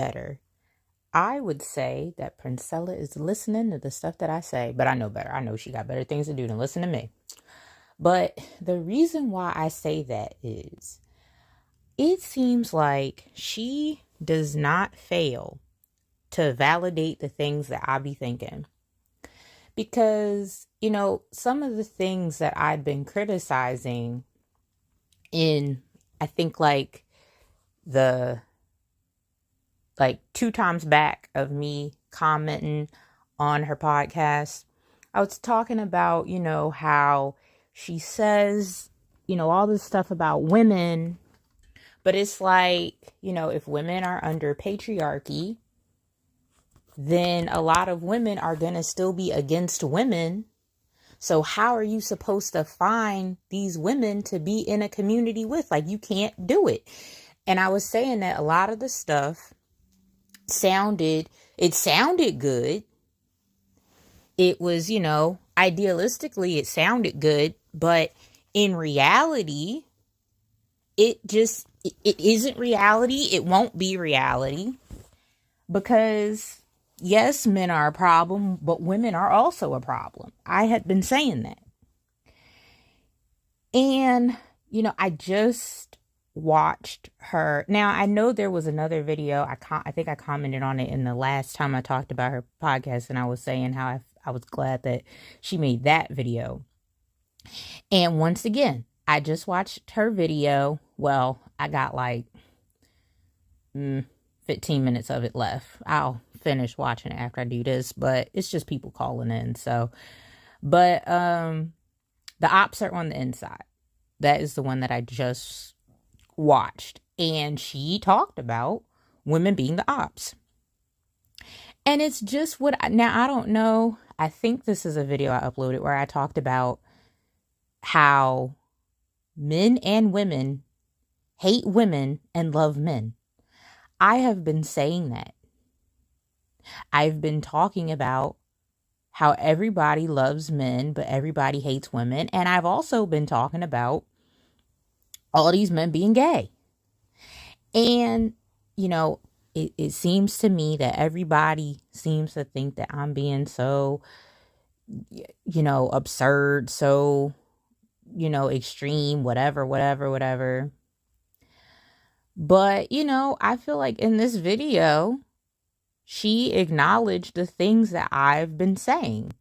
better. I would say that Princella is listening to the stuff that I say, but I know better. I know she got better things to do than listen to me. But the reason why I say that is it seems like she does not fail to validate the things that I be thinking. Because, some of the things that I'd been criticizing in, I think, the two times back of me commenting on her podcast, I was talking about, how she says, all this stuff about women, but it's like, if women are under patriarchy, then a lot of women are going to still be against women. So how are you supposed to find these women to be in a community with? Like, you can't do it. And I was saying that a lot of the stuff sounded good. It was, idealistically, it sounded good, but in reality, it isn't reality. It won't be reality because yes, men are a problem, but women are also a problem. I had been saying that. And, I just watched her. Now, I know there was another video. I think I commented on it in the last time I talked about her podcast, and I was saying how I was glad that she made that video. And once again, I just watched her video. Well, I got 15 minutes of it left. I'll finish watching it after I do this, but it's just people calling in. So, but the ops are on the inside. That is the one that I just watched. And she talked about women being the ops. And it's just now I don't know. I think this is a video I uploaded where I talked about how men and women hate women and love men. I have been saying that. I've been talking about how everybody loves men, but everybody hates women. And I've also been talking about all these men being gay. And, it seems to me that everybody seems to think that I'm being so, absurd, so, extreme, whatever. But, I feel like in this video, she acknowledged the things that I've been saying.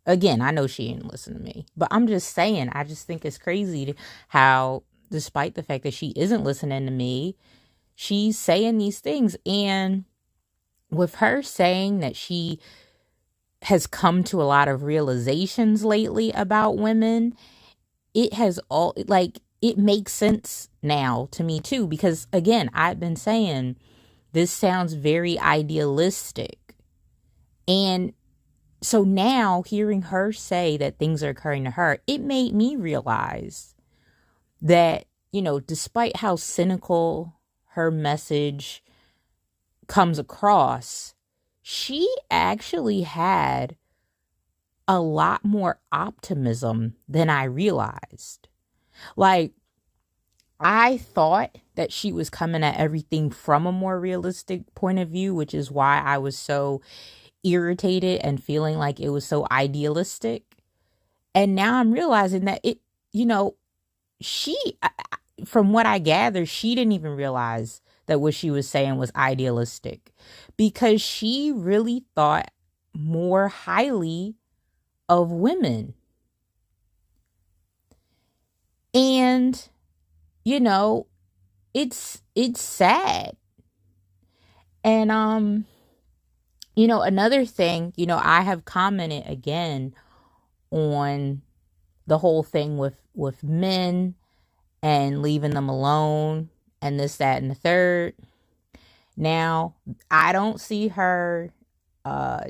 Again, I know she didn't listen to me, but I'm just saying, I just think it's crazy how, despite the fact that she isn't listening to me, she's saying these things. And with her saying that she has come to a lot of realizations lately about women, it makes sense now to me too, because again, I've been saying this sounds very idealistic. And so now hearing her say that things are occurring to her, it made me realize that, despite how cynical her message comes across, she actually had a lot more optimism than I realized. I thought that she was coming at everything from a more realistic point of view, which is why I was so irritated and feeling like it was so idealistic. And now I'm realizing that from what I gather, she didn't even realize that what she was saying was idealistic, because she really thought more highly of women. And, it's sad. And, another thing, I have commented again on the whole thing with men and leaving them alone and this, that, and the third. Now, I don't see her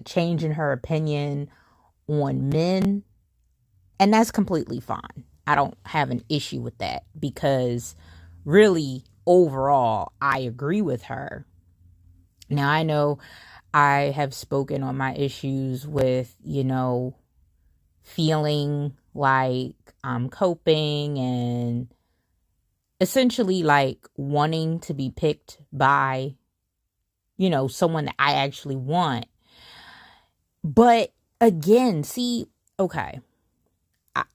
changing her opinion on men, and that's completely fine. I don't have an issue with that, because really, overall, I agree with her. Now, I know I have spoken on my issues with, feeling like I'm coping and essentially wanting to be picked by someone that I actually want. But again, see, okay,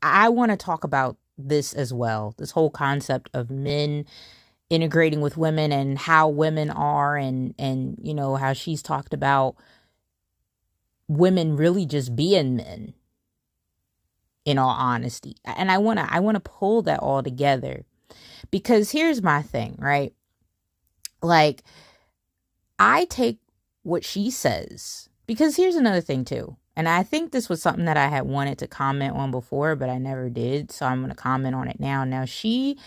I want to talk about this as well. This whole concept of men integrating with women and how women are, and how she's talked about women really just being men, in all honesty. And I want to pull that all together, because here's my thing, right? Like, I take what she says, because here's another thing too. And I think this was something that I had wanted to comment on before, but I never did. So I'm going to comment on it now. Now, she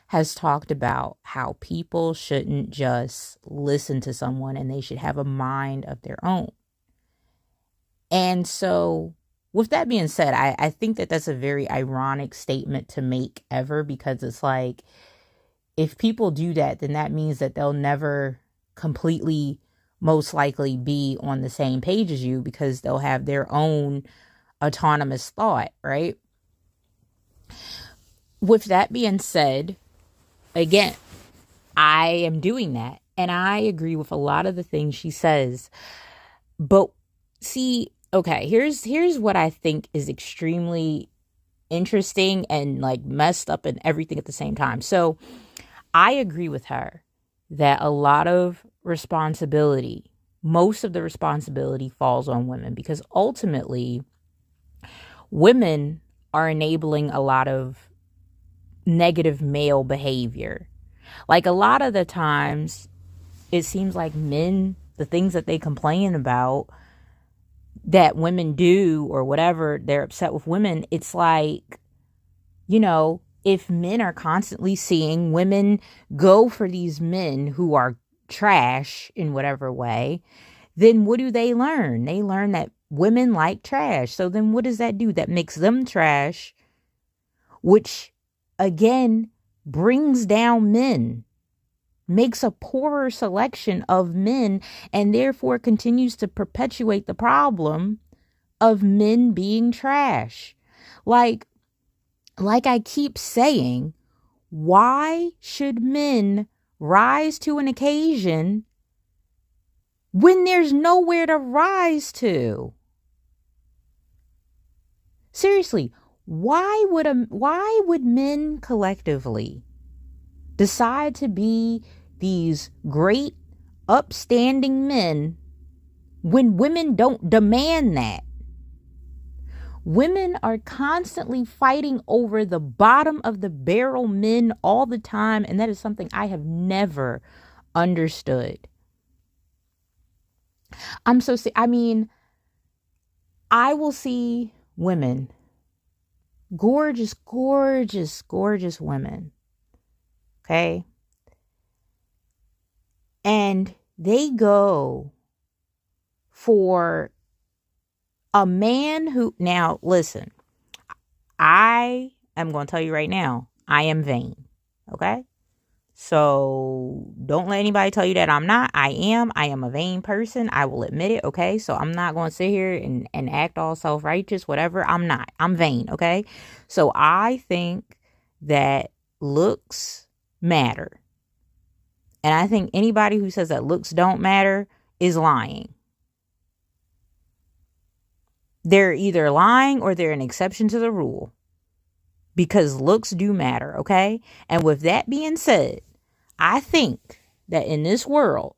has talked about how people shouldn't just listen to someone and they should have a mind of their own. And so with that being said, I think that that's a very ironic statement to make ever, because it's like, if people do that, then that means that they'll never completely, most likely, be on the same page as you, because they'll have their own autonomous thought, right? With that being said, again, I am doing that, and I agree with a lot of the things she says. But see, okay, here's what I think is extremely interesting and like messed up and everything at the same time. So I agree with her that a lot of responsibility, most of the responsibility, falls on women, because ultimately women are enabling a lot of negative male behavior. Like, a lot of the times it seems like men, the things that they complain about that women do or whatever, they're upset with women. It's like, if men are constantly seeing women go for these men who are trash in whatever way, then what do they learn? They learn that women like trash. So then what does that do? That makes them trash, which again brings down men, makes a poorer selection of men, and therefore continues to perpetuate the problem of men being trash. Like I keep saying, why should men rise to an occasion when there's nowhere to rise to? Seriously, why would men collectively decide to be these great, upstanding men when women don't demand that? Women are constantly fighting over the bottom of the barrel men all the time, and that is something I have never understood. I will see women, gorgeous, gorgeous, gorgeous women, okay? And they go for a man who, now listen, I am going to tell you right now, I am vain, okay? So don't let anybody tell you that I'm not. I am a vain person. I will admit it, okay? So I'm not going to sit here and act all self-righteous, whatever. I'm not. I'm vain, okay? So I think that looks matter. And I think anybody who says that looks don't matter is lying. They're either lying or they're an exception to the rule, because looks do matter, okay? And with that being said, I think that in this world,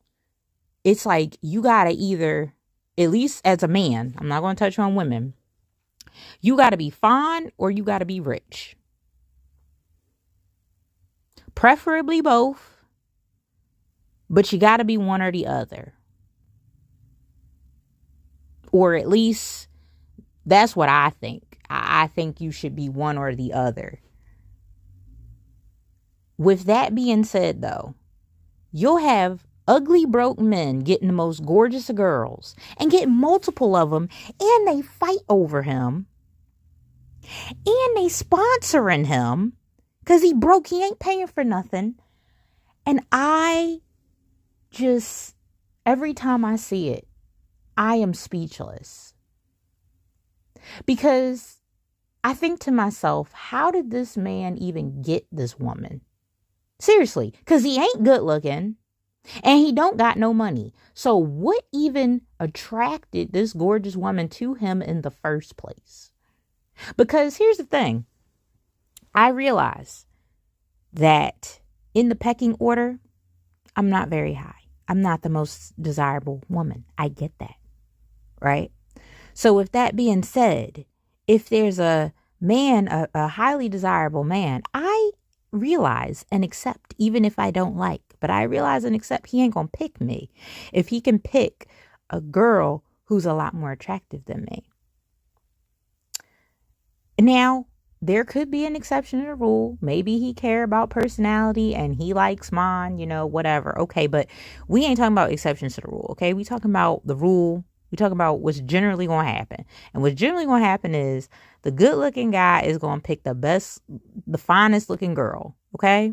it's like you gotta either, at least as a man, I'm not going to touch on women, you gotta be fine or you gotta be rich. Preferably both, but you gotta be one or the other. Or at least that's what I think. I think you should be one or the other. With that being said, though, you'll have ugly, broke men getting the most gorgeous of girls and getting multiple of them, and they fight over him, and they sponsoring him because he broke. He ain't paying for nothing. And I just, every time I see it, I am speechless. Because I think to myself, how did this man even get this woman? Seriously, because he ain't good looking. And he don't got no money. So what even attracted this gorgeous woman to him in the first place? Because here's the thing. I realize that in the pecking order, I'm not very high. I'm not the most desirable woman. I get that. Right? So with that being said, if there's a man, a highly desirable man, I realize and accept, even if I don't like, but I realize and accept he ain't gonna pick me if he can pick a girl who's a lot more attractive than me. Now, there could be an exception to the rule. Maybe he care about personality and he likes mine, whatever. Okay, but we ain't talking about exceptions to the rule, okay? We talking about the rule. We talking about what's generally going to happen. And what's generally going to happen is the good-looking guy is going to pick the finest-looking girl, okay?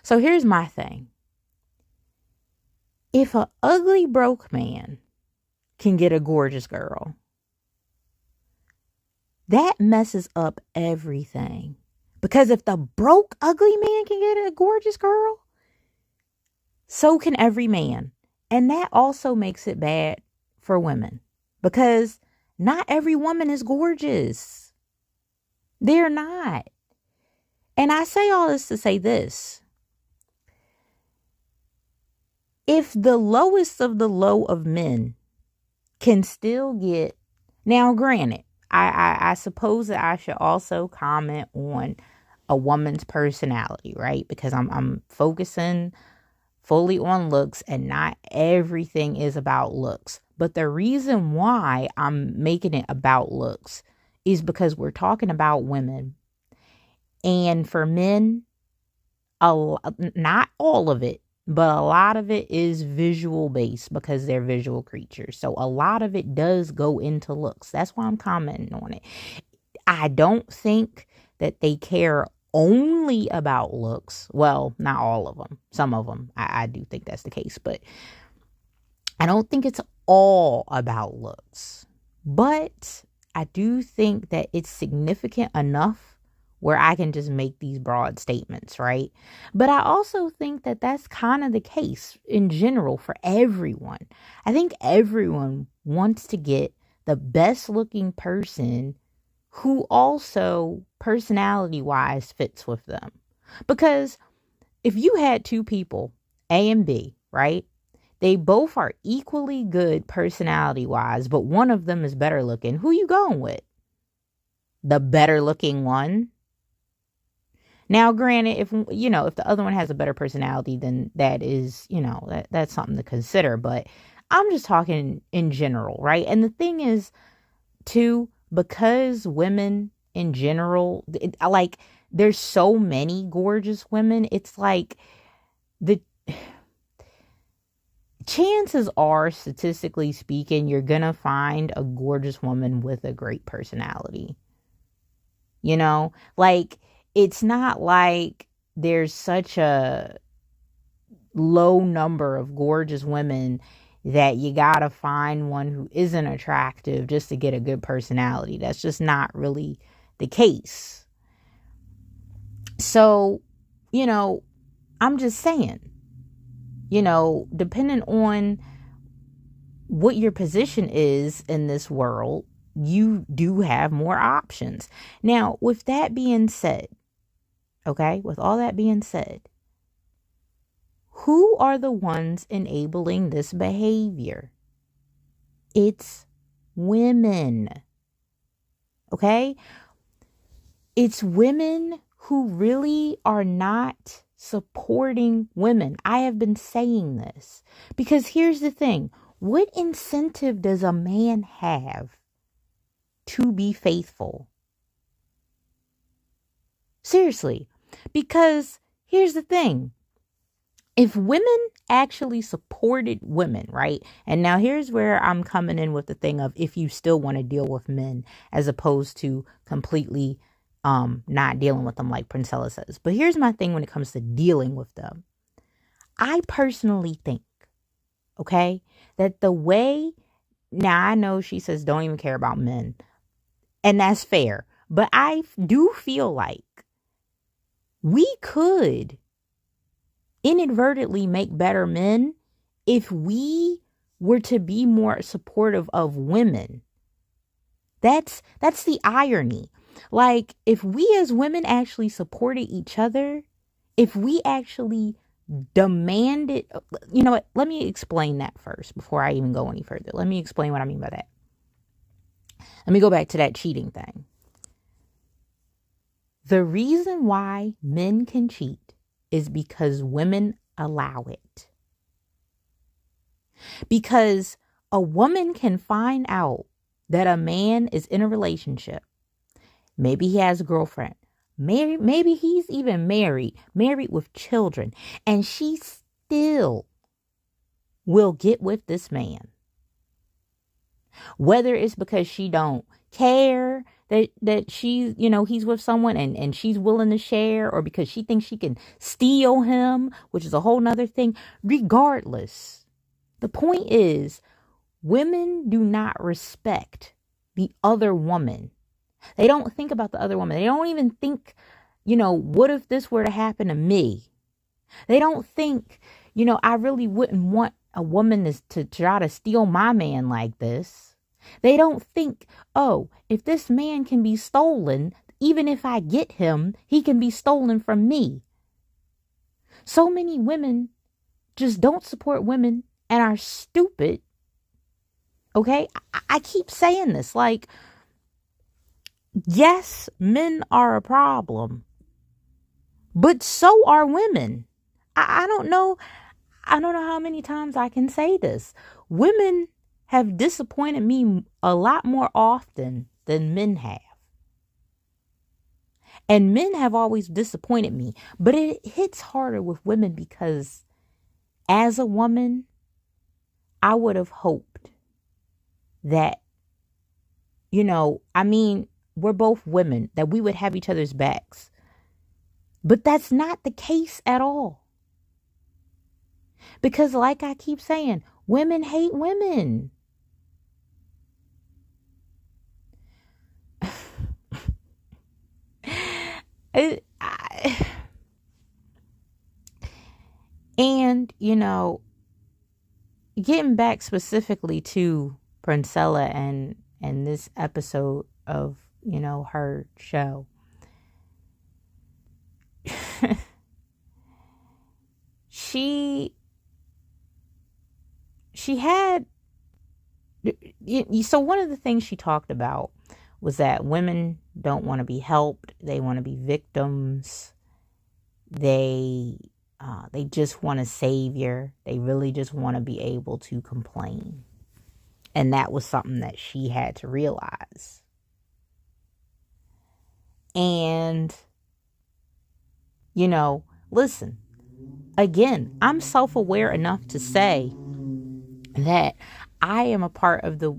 So here's my thing. If an ugly, broke man can get a gorgeous girl, that messes up everything. Because if the broke, ugly man can get a gorgeous girl, so can every man. And that also makes it bad for women. Because not every woman is gorgeous. They're not. And I say all this to say this. If the lowest of the low of men can still get... Now, granted, I suppose that I should also comment on a woman's personality, right? Because I'm focusing fully on looks and not everything is about looks. But the reason why I'm making it about looks is because we're talking about women. And for men, not all of it, but a lot of it is visual based because they're visual creatures. So a lot of it does go into looks. That's why I'm commenting on it. I don't think that they care only about looks. Well, not all of them. Some of them. I do think that's the case. But I don't think it's all about looks. But I do think that it's significant enough where I can just make these broad statements, right? But I also think that that's kind of the case in general for everyone. I think everyone wants to get the best looking person who also personality-wise fits with them. Because if you had two people, A and B, right? They both are equally good personality-wise, but one of them is better looking. Who you going with? The better looking one? Now, granted, if the other one has a better personality, then that is, that's something to consider. But I'm just talking in general, right? And the thing is, too, because women in general, there's so many gorgeous women. It's like the chances are, statistically speaking, you're going to find a gorgeous woman with a great personality. It's not like there's such a low number of gorgeous women that you gotta find one who isn't attractive just to get a good personality. That's just not really the case. So, I'm just saying, depending on what your position is in this world, you do have more options. Now, with that being said, okay, with all that being said, who are the ones enabling this behavior? It's women. Okay? It's women who really are not supporting women. I have been saying this because here's the thing. What incentive does a man have to be faithful? Seriously. Because here's the thing. If women actually supported women, right? And now here's where I'm coming in with the thing of if you still want to deal with men as opposed to completely not dealing with them like Princella says. But here's my thing when it comes to dealing with them. I personally think, okay, that the way, now I know she says don't even care about men. And that's fair. But I do feel like we could inadvertently make better men if we were to be more supportive of women. That's the irony. Like, if we as women actually supported each other, if we actually demanded, you know what? Let me explain that first before I even go any further. Let me explain what I mean by that. Let me go back to that cheating thing. The reason why men can cheat is because women allow it. Because a woman can find out that a man is in a relationship. Maybe he has a girlfriend. Maybe he's even married with children. And she still will get with this man. Whether it's because she don't care that she's, he's with someone and she's willing to share, or because she thinks she can steal him, which is a whole nother thing. Regardless, the point is, women do not respect the other woman. They don't think about the other woman. They don't even think, what if this were to happen to me? They don't think, I really wouldn't want a woman to try to steal my man like this. They don't think, oh, if this man can be stolen, even if I get him, he can be stolen from me. So many women just don't support women and are stupid. Okay? I keep saying this, like, yes, men are a problem, but so are women. I don't know how many times I can say this. Women have disappointed me a lot more often than men have. And men have always disappointed me. But it hits harder with women because as a woman, I would have hoped that, we're both women, that we would have each other's backs. But that's not the case at all. Because like I keep saying, women hate women. And, getting back specifically to Princella and this episode of, her show. She had, so one of the things she talked about was that women don't want to be helped. They want to be victims. They just want a savior. They really just want to be able to complain. And that was something that she had to realize. And, listen, again, I'm self-aware enough to say that I am a part of the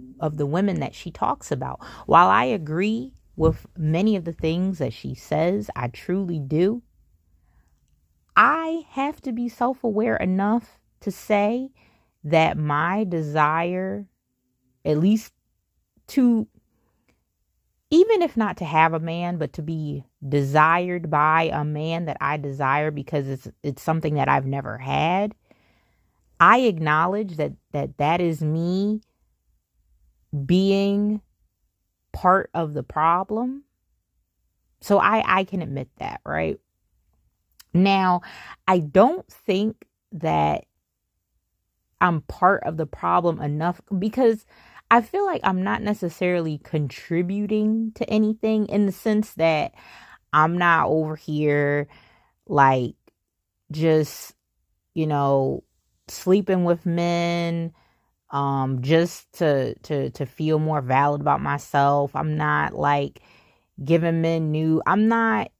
women that she talks about. While I agree with many of the things that she says, I truly do, I have to be self-aware enough to say that my desire, at least to, even if not to have a man, but to be desired by a man that I desire because it's something that I've never had, I acknowledge that is me being part of the problem. So I can admit that, right? Now, I don't think that I'm part of the problem enough because I feel like I'm not necessarily contributing to anything in the sense that I'm not over here like just, sleeping with men just to feel more valid about myself. I'm not like giving men I'm not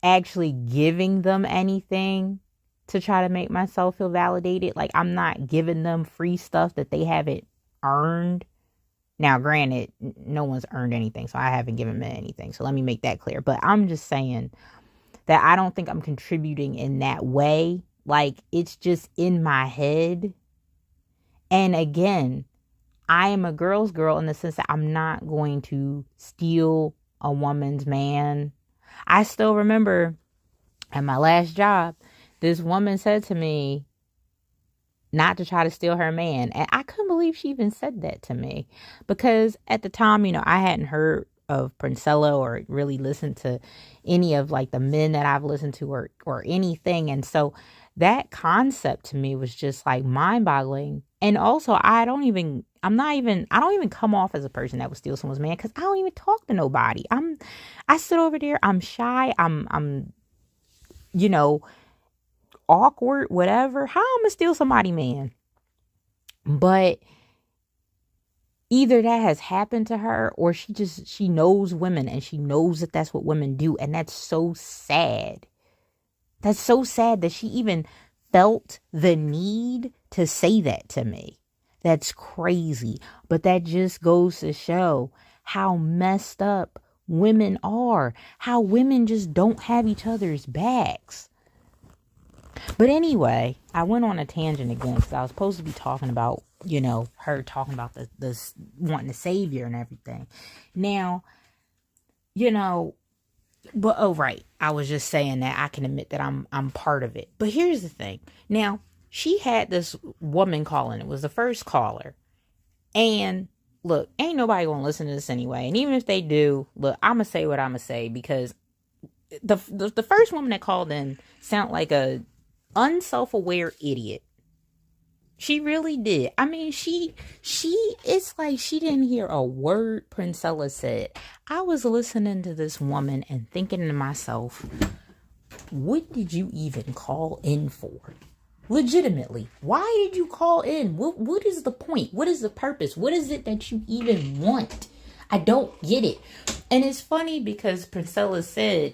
actually giving them anything to try to make myself feel validated. Like, I'm not giving them free stuff that they haven't earned. Now, granted, no one's earned anything, so I haven't given men anything. So let me make that clear. But I'm just saying that I don't think I'm contributing in that way. Like, it's just in my head. And again, I am a girl's girl in the sense that I'm not going to steal a woman's man. I still remember at my last job, this woman said to me not to try to steal her man. And I couldn't believe she even said that to me, because at the time, I hadn't heard of Princella or really listened to any of like the men that I've listened to or anything. And so that concept to me was just like mind boggling. And also I don't even come off as a person that would steal someone's man, because I don't even talk to nobody. I sit over there, I'm shy, I'm awkward, whatever. How I'm gonna steal somebody man? But either that has happened to her, or she knows women and she knows that that's what women do. And that's so sad. That's so sad that she even felt the need to say that to me. That's crazy. But that just goes to show how messed up women are. How women just don't have each other's backs. But anyway, I went on a tangent again, because I was supposed to be talking about, her talking about the wanting a savior and everything. Now, but right, I was just saying that I can admit that I'm part of it. But here's the thing. Now, she had this woman calling. It was the first caller. And look, ain't nobody gonna listen to this anyway. And even if they do, look, I'm gonna say what I'm gonna say, because the first woman that called in sounded like a unself-aware idiot. She really did. I mean, it's like she didn't hear a word Princella said. I was listening to this woman and thinking to myself, what did you even call in for? Legitimately, why did you call in? What is the point? What is the purpose? What is it that you even want? I don't get it. And it's funny because Princella said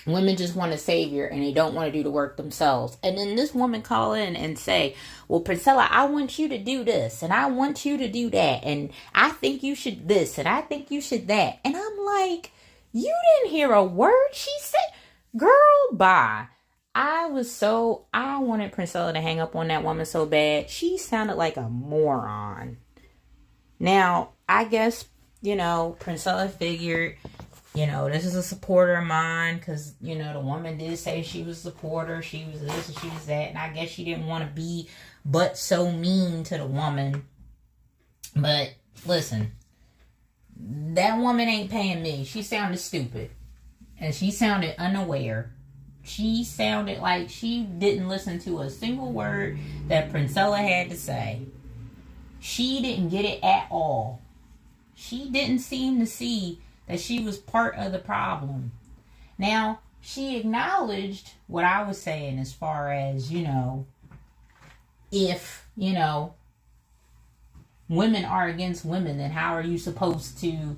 women just want a savior and they don't want to do the work themselves. And then this woman call in and say, well, Priscilla, I want you to do this and I want you to do that. And I think you should this and I think you should that. And I'm like, you didn't hear a word she said. Girl, bye. I wanted Priscilla to hang up on that woman so bad. She sounded like a moron. Now, I guess, Priscilla figured, this is a supporter of mine, because, the woman did say she was a supporter, she was this and she was that, and I guess she didn't want to be but so mean to the woman. But, listen, that woman ain't paying me. She sounded stupid, and she sounded unaware. She sounded like she didn't listen to a single word that Princella had to say. She didn't get it at all. She didn't seem to see that she was part of the problem. Now, she acknowledged what I was saying as far as, if, women are against women, then how are you supposed to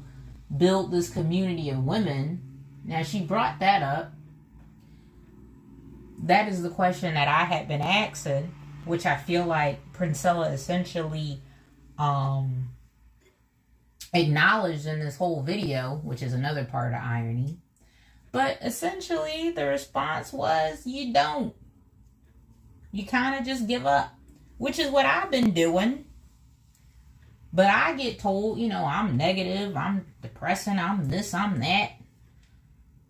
build this community of women? Now, she brought that up. That is the question that I had been asking, which I feel like Princella essentially acknowledged in this whole video, which is another part of irony. But essentially the response was, you don't. You kind of just give up, which is what I've been doing. But I get told, I'm negative, I'm depressing, I'm this, I'm that.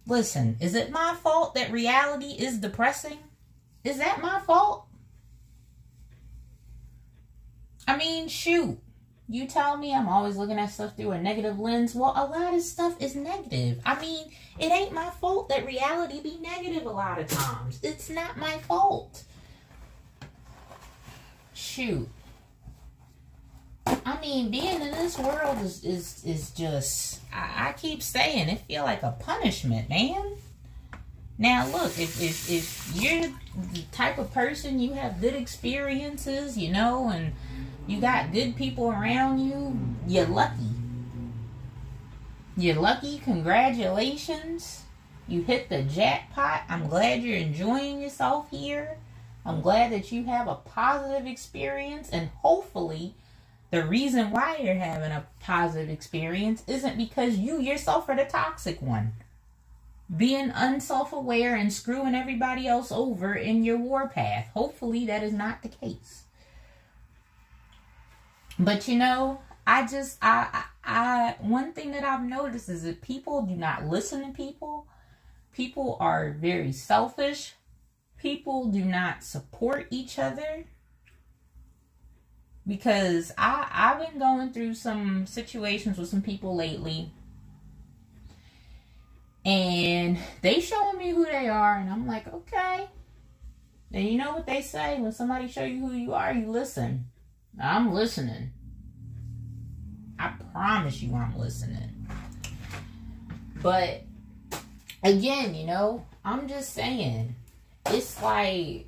Listen, is it my fault that reality is depressing? Is that my fault? I mean, shoot. You tell me I'm always looking at stuff through a negative lens. Well, a lot of stuff is negative. I mean, it ain't my fault that reality be negative a lot of times. It's not my fault. Shoot. I mean, being in this world is just, I keep saying, it feel like a punishment, man. Now, look, if you're the type of person, you have good experiences, and you got good people around you, you're lucky. You're lucky. Congratulations. You hit the jackpot. I'm glad you're enjoying yourself here. I'm glad that you have a positive experience, and hopefully the reason why you're having a positive experience isn't because you yourself are the toxic one, being unself-aware and screwing everybody else over in your warpath. Hopefully that is not the case. But I one thing that I've noticed is that people do not listen to people. People are very selfish. people do not support each other, because I've been going through some situations with some people lately, and they showing me who they are, and I'm like, okay. And you know what they say, when somebody show you who you are, you listen. I'm listening. I promise you I'm listening. But again, you know, I'm just saying, it's like,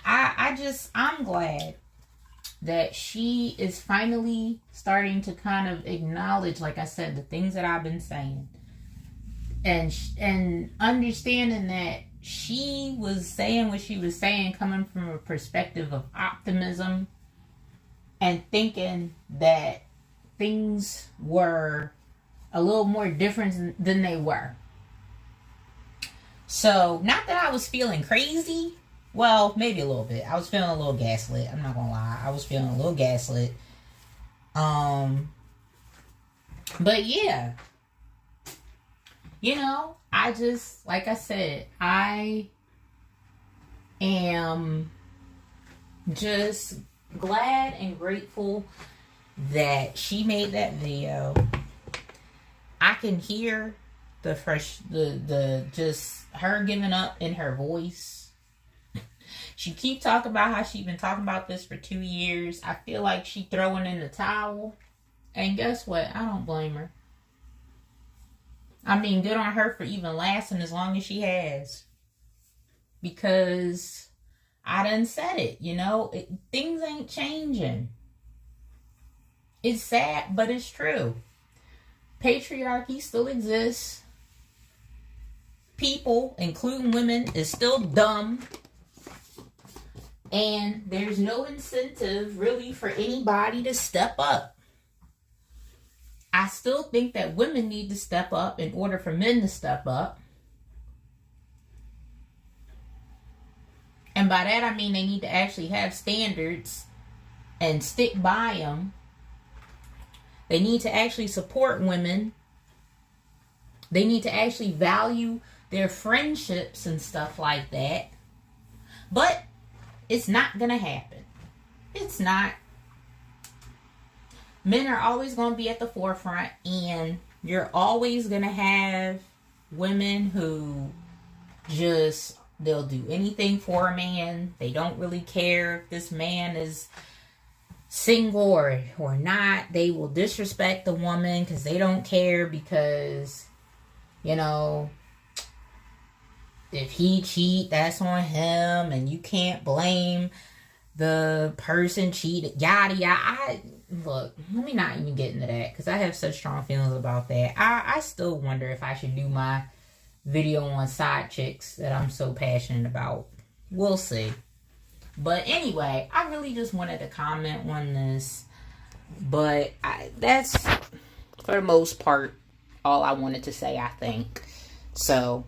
I'm glad that she is finally starting to kind of acknowledge, like I said, the things that I've been saying. And understanding that she was saying what she was saying coming from a perspective of optimism and thinking that things were a little more different than they were. So, not that I was feeling crazy. Well, maybe a little bit. I was feeling a little gaslit. I'm not gonna lie. I was feeling a little gaslit. But yeah. You know, I just, like I said, I am just glad and grateful that she made that video. I can hear the just her giving up in her voice. She keep talking about how she been talking about this for 2 years. I feel like she throwing in the towel. And guess what? I don't blame her. I mean, good on her for even lasting as long as she has. Because I done said it, you know. Things ain't changing. It's sad, but it's true. Patriarchy still exists. People, including women, is still dumb. And there's no incentive really for anybody to step up. I still think that women need to step up in order for men to step up. And by that I mean they need to actually have standards and stick by them. They need to actually support women. They need to actually value their friendships and stuff like that. But it's not going to happen. It's not. Men are always going to be at the forefront, and you're always going to have women who just, they'll do anything for a man. They don't really care if this man is single or not. They will disrespect the woman because they don't care, because, you know, if he cheat, that's on him, and you can't blame the person cheated, yada yada. Look, let me not even get into that, because I have such strong feelings about that. I still wonder if I should do my video on side chicks that I'm so passionate about. We'll see. But anyway, I really just wanted to comment on this. But that's, for the most part, all I wanted to say, I think. So,